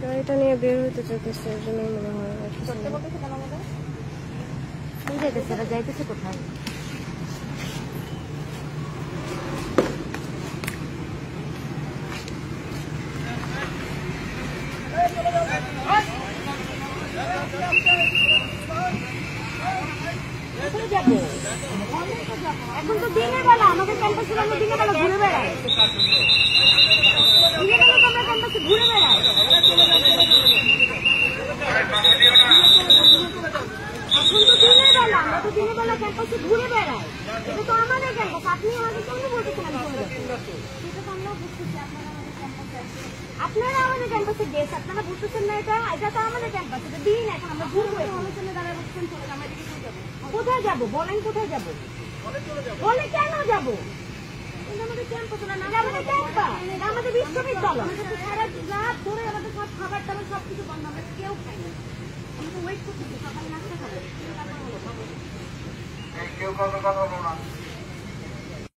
গাড়িটা নিয়ে বের হইতে চাইতেছে, এর জন্যই মনে হয়। যাইতেছে কোথায়? এখন তো দিনের বেলা আমাদের ক্যাম্পাসে আমরা দিনের বেলা ঘুরে বেড়াই। দিনের বেলা তো আমরা ক্যাম্পাসে ঘুরে বেড়াই। এখন তো দিনের বেলা আমরা তো দিনের বেলা ক্যাম্পাসে ঘুরে বেড়াই। এটা তো আমাদের ক্যাম্পাস। আপনি আমাদের কেন বলতেছেন আমি চলে যাচ্ছি? সেটা তো আমরাও বুঝতেছি আপনারা আমাদের ক্যাম্পাসে গেছে, আপনারা বুঝতেছেন না? এটা তো আমাদের ক্যাম্পাস, এটা দিন। এখন আমরা ঘুরবো, আলোচনা দ্বারা বলছেন চলে যাবো। কোথায় যাবো বলেন? কোথায় যাবো বলে? কেন যাবো? আমাদের ক্যাম্পাস না, আমাদের ক্যাম্পাস, আমাদের বিশ্ববিদ্যালয়। সারা রাত ধরে আমাদের সব খাবার টাবার সবকিছু বন্ধ, আমরা কেউ খাই না। আমি তো ওয়েট করতেছি সকালে নাস্তা খাবো। কেউ কথা বলো না।